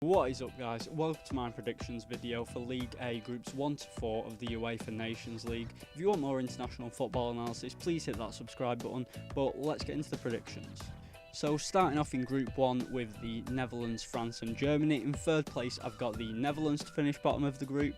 What is up, guys? Welcome to my predictions video for League A Groups 1 to 4 of the Uefa Nations League. If you want more international football analysis, please hit that subscribe button, but let's get into the predictions. So starting off in Group 1 with the Netherlands, France and Germany. In third place I've got the Netherlands to finish bottom of the group.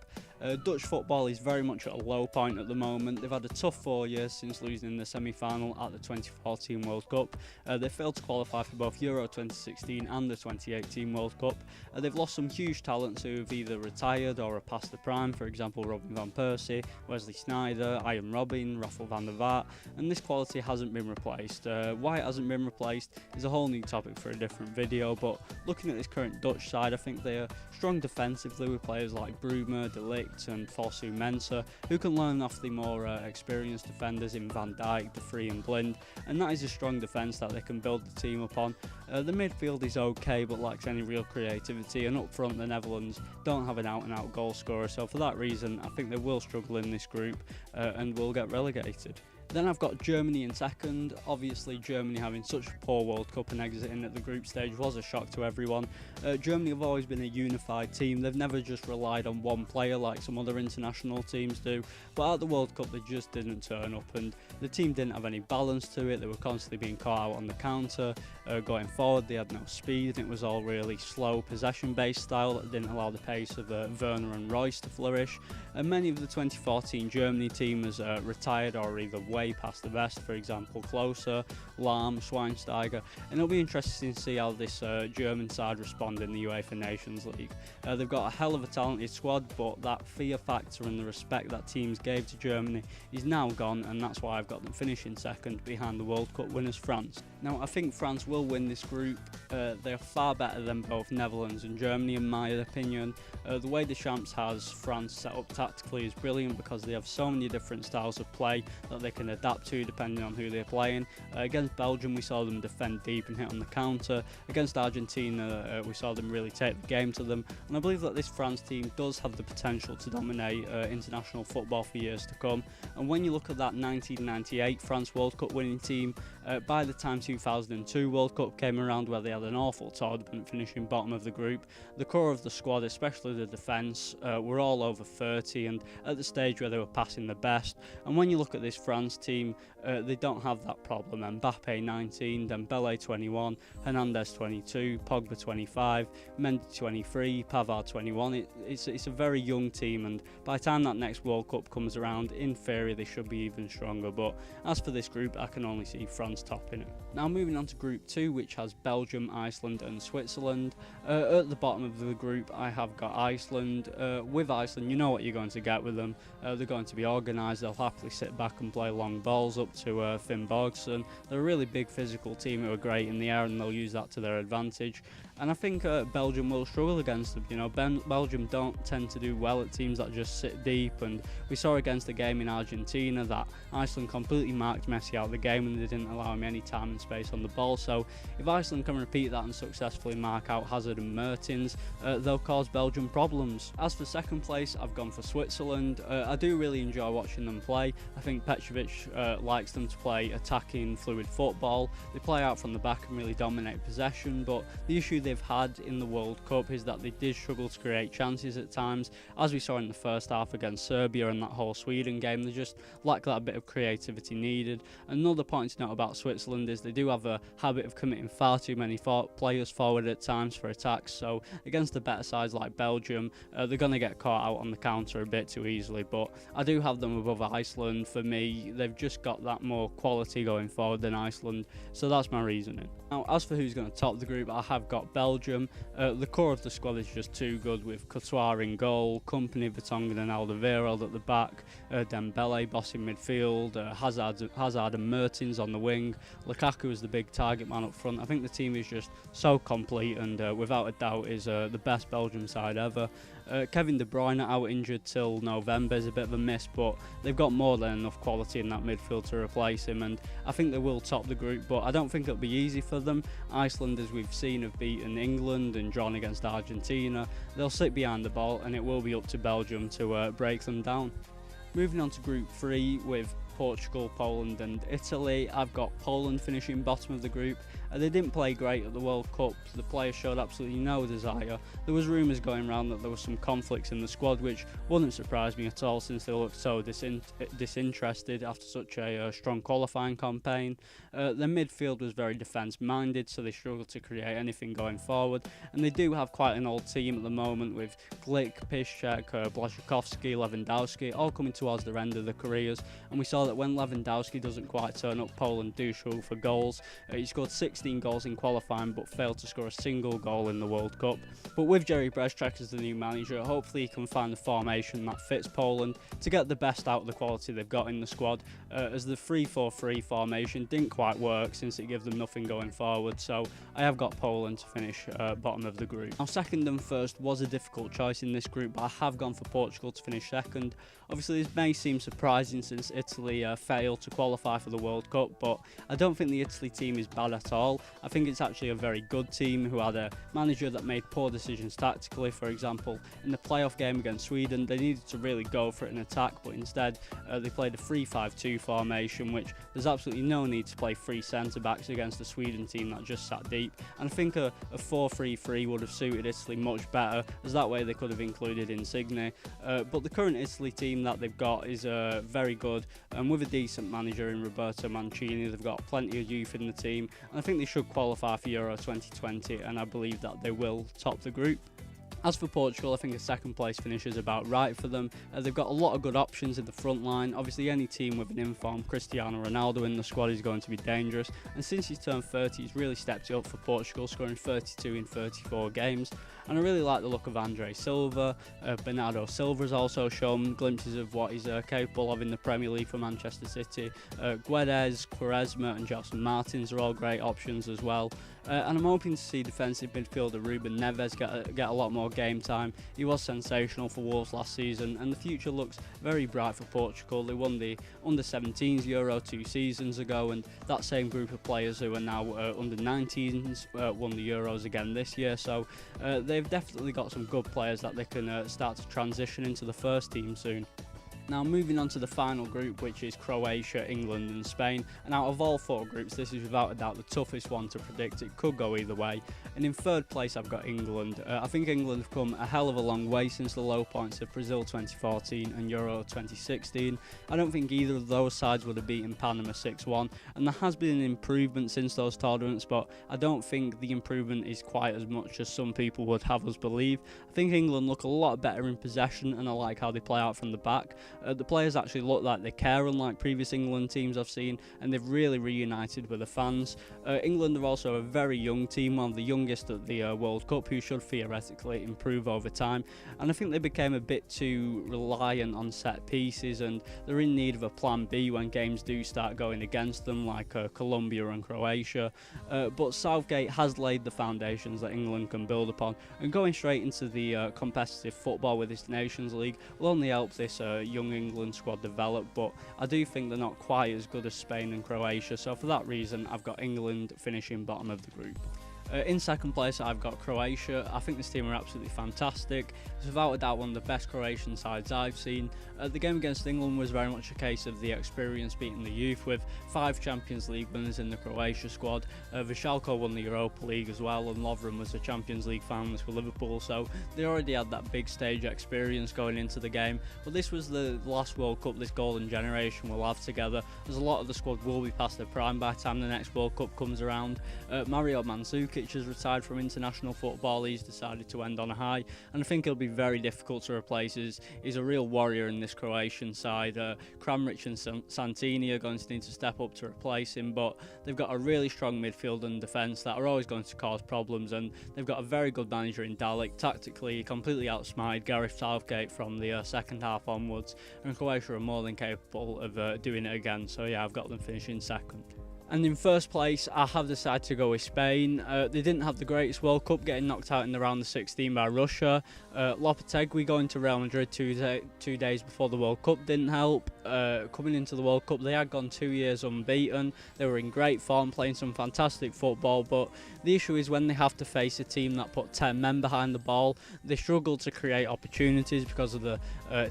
Dutch football is very much at a low point at the moment. They've had a tough 4 years since losing the semi-final at the 2014 World Cup. They failed to qualify for both Euro 2016 and the 2018 World Cup. They've lost some huge talents who have either retired or are past the prime, for example Robin van Persie, Wesley Sneijder, Ian Robin, Rafael van der Vaart, and this quality hasn't been replaced. Why it hasn't been replaced is a whole new topic for a different video, but looking at this current Dutch side, I think they are strong defensively with players like Bruma, De Ligt and Fosu Mensah, who can learn off the more experienced defenders in Van Dijk, De Vrij and Blind, and that is a strong defence that they can build the team upon. The midfield is okay but lacks any real creativity, and up front the Netherlands don't have an out-and-out goal scorer, so for that reason I think they will struggle in this group and will get relegated. Then I've got Germany in second. Obviously Germany having such a poor World Cup and exiting at the group stage was a shock to everyone. Germany have always been a unified team. They've never just relied on one player like some other international teams do, but at the World Cup they just didn't turn up and the team didn't have any balance to it. They were constantly being caught out on the counter. Going forward they had no speed and it was all really slow possession based style that didn't allow the pace of Werner and Royce to flourish. And many of the 2014 Germany team has retired or either way past the best, for example Klose, Lahm, Schweinsteiger, and it'll be interesting to see how this German side respond in the UEFA Nations League. They've got a hell of a talented squad, but that fear factor and the respect that teams gave to Germany is now gone, and that's why I've got them finishing second behind the World Cup winners France. Now I think France will win this group. They're far better than both Netherlands and Germany in my opinion. The way Deschamps has France set up tactically is brilliant because they have so many different styles of play that they can adapt to depending on who they're playing. Against Belgium we saw them defend deep and hit on the counter. Against Argentina we saw them really take the game to them, and I believe that this France team does have the potential to dominate international football for years to come. And when you look at that 1998 France World Cup winning team, by the time 2002 World Cup came around, where they had an awful tournament finishing bottom of the group, the core of the squad, especially the defence, were all over 30 and at the stage where they were passing the best. And when you look at this France team, they don't have that problem. Mbappe 19, Dembele 21, Hernandez 22, Pogba 25, Mendy 23, Pavard 21. It's a very young team, and by the time that next World Cup comes around, in theory they should be even stronger. But as for this group, I can only see France topping it. Now moving on to Group 2, which has Belgium, Iceland and Switzerland. At the bottom of the group I have got Iceland. With Iceland, you know what you're going to get with them. They're going to be organised, they'll happily sit back and play long balls up to Finn Borgson. They're a really big physical team who are great in the air and they'll use that to their advantage. And I think Belgium will struggle against them. You know, Belgium don't tend to do well at teams that just sit deep, and we saw against the game in Argentina that Iceland completely marked Messi out of the game and they didn't allow him any time and space on the ball. So if Iceland can repeat that and successfully mark out Hazard and Mertens, they'll cause Belgium problems. As for second place, I've gone for Switzerland. I do really enjoy watching them play. I think Petrovic likes them to play attacking, fluid football. They play out from the back and really dominate possession, but the issue they've had in the World Cup is that they did struggle to create chances at times. As we saw in the first half against Serbia and that whole Sweden game, they just lack that bit of creativity needed. Another point to note about Switzerland is they do have a habit of committing far too many players forward at times for attacks, so against the better sides like Belgium, they're going to get caught out on the counter a bit too easily. But I do have them above Iceland. For me, they've just got that more quality going forward than Iceland, so that's my reasoning. Now as for who's going to top the group, I have got Belgium. The core of the squad is just too good, with Courtois in goal, Kompany, Vertonghen and Alderweireld at the back, Dembele bossing midfield, Hazard and Mertens on the wing, Lukaku is the big target man up front. I think the team is just so complete and without a doubt is the best Belgium side ever. Kevin De Bruyne out injured till November is a bit of a miss, but they've got more than enough quality in that midfield to replace him, and I think they will top the group, but I don't think it'll be easy for them. Iceland, as we've seen, have beaten England and drawn against Argentina. They'll sit behind the ball and it will be up to Belgium to break them down. Moving on to Group 3 with Portugal, Poland and Italy. I've got Poland finishing bottom of the group. They didn't play great at the World Cup. The players showed absolutely no desire. There was rumours going around that there was some conflicts in the squad, which wouldn't surprise me at all since they looked so disinterested after such a strong qualifying campaign. Their midfield was very defence-minded, so they struggled to create anything going forward. And they do have quite an old team at the moment with Glick, Piszczek, Błaszczykowski, Lewandowski, all coming towards the end of their careers. And we saw that when Lewandowski doesn't quite turn up, Poland do struggle for goals. He scored 16 goals in qualifying but failed to score a single goal in the World Cup. But with Jerry Brezczak as the new manager, hopefully he can find the formation that fits Poland to get the best out of the quality they've got in the squad, as the 3-4-3 formation didn't quite work since it gave them nothing going forward. So I have got Poland to finish bottom of the group. Now, second and first was a difficult choice in this group, but I have gone for Portugal to finish second. Obviously this may seem surprising since Italy failed to qualify for the World Cup, but I don't think the Italy team is bad at all. I think it's actually a very good team who had a manager that made poor decisions tactically. For example, in the playoff game against Sweden, they needed to really go for it in attack, but instead they played a 3-5-2 formation, which there's absolutely no need to play three centre-backs against a Sweden team that just sat deep. And I think a 4-3-3 would have suited Italy much better, as that way they could have included Insigne. But the current Italy team that they've got is very good, and with a decent manager in Roberto Mancini, they've got plenty of youth in the team, and I think they should qualify for Euro 2020, and I believe that they will top the group. As for Portugal, I think a second place finish is about right for them. They've got a lot of good options in the front line. Obviously any team with an informed Cristiano Ronaldo in the squad is going to be dangerous, and since he's turned 30 he's really stepped it up for Portugal, scoring 32 in 34 games. And I really like the look of Andre Silva. Bernardo Silva's also shown glimpses of what he's capable of in the Premier League for Manchester City. Guedes, Quaresma and Gelson Martins are all great options as well. And I'm hoping to see defensive midfielder Ruben Neves get a lot more game time. He was sensational for Wolves last season, and the future looks very bright for Portugal. They won the Under-17s Euro 2 seasons ago, and that same group of players who are now Under-19s won the Euros again this year. So they've definitely got some good players that they can start to transition into the first team soon. Now, moving on to the final group, which is Croatia, England and Spain. And out of all four groups, this is without a doubt the toughest one to predict. It could go either way. And in third place, I've got England. I think England have come a hell of a long way since the low points of Brazil 2014 and Euro 2016. I don't think either of those sides would have beaten Panama 6-1. And there has been an improvement since those tournaments, but I don't think the improvement is quite as much as some people would have us believe. I think England look a lot better in possession, and I like how they play out from the back. The players actually look like they care, unlike previous England teams I've seen, and they've really reunited with the fans. England are also a very young team, one of the youngest at the World Cup, who should theoretically improve over time. And I think they became a bit too reliant on set pieces, and they're in need of a plan B when games do start going against them, like Colombia and Croatia. But Southgate has laid the foundations that England can build upon, and going straight into the competitive football with this Nations League will only help this young England squad develop. But I do think they're not quite as good as Spain and Croatia, so for that reason I've got England finishing bottom of the group. In second place, I've got Croatia. I think this team are absolutely fantastic. It's without a doubt one of the best Croatian sides I've seen. The game against England was very much a case of the experience beating the youth, with 5 Champions League winners in the Croatia squad. Vishalko won the Europa League as well, and Lovren was a Champions League finalist for Liverpool, so they already had that big stage experience going into the game. But this was the last World Cup this golden generation will have together, as a lot of the squad will be past their prime by the time the next World Cup comes around. Mario Mandzukic has retired from international football. He's decided to end on a high, and I think it'll be very difficult to replace. He's a real warrior in this Croatian side. Kramaric and Santini are going to need to step up to replace him, but they've got a really strong midfield and defence that are always going to cause problems, and they've got a very good manager in Dalic. Tactically, he completely outsmarted Gareth Southgate from the second half onwards, and Croatia are more than capable of doing it again. So yeah, I've got them finishing second. And in first place, I have decided to go with Spain. They didn't have the greatest World Cup, getting knocked out in the round of 16 by Russia. Lopetegui going to Real Madrid 2 days before the World Cup didn't help. Coming into the World Cup, they had gone 2 years unbeaten. They were in great form, playing some fantastic football, but the issue is when they have to face a team that put 10 men behind the ball, they struggle to create opportunities because of the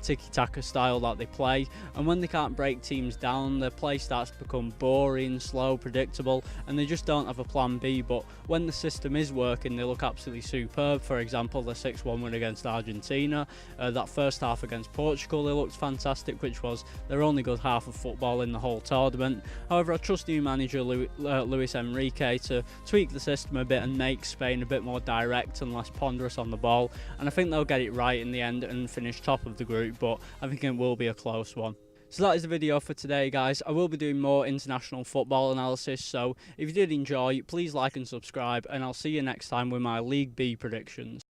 tiki-taka style that they play. And when they can't break teams down, their play starts to become boring, slow, slow, predictable, and they just don't have a plan B. But when the system is working, they look absolutely superb. For example, the 6-1 win against Argentina, that first half against Portugal, they looked fantastic, which was their only good half of football in the whole tournament. However, I trust new manager Luis Enrique to tweak the system a bit and make Spain a bit more direct and less ponderous on the ball, and I think they'll get it right in the end and finish top of the group, but I think it will be a close one. So that is the video for today, guys. I will be doing more international football analysis, so if you did enjoy, please like and subscribe, and I'll see you next time with my League B predictions.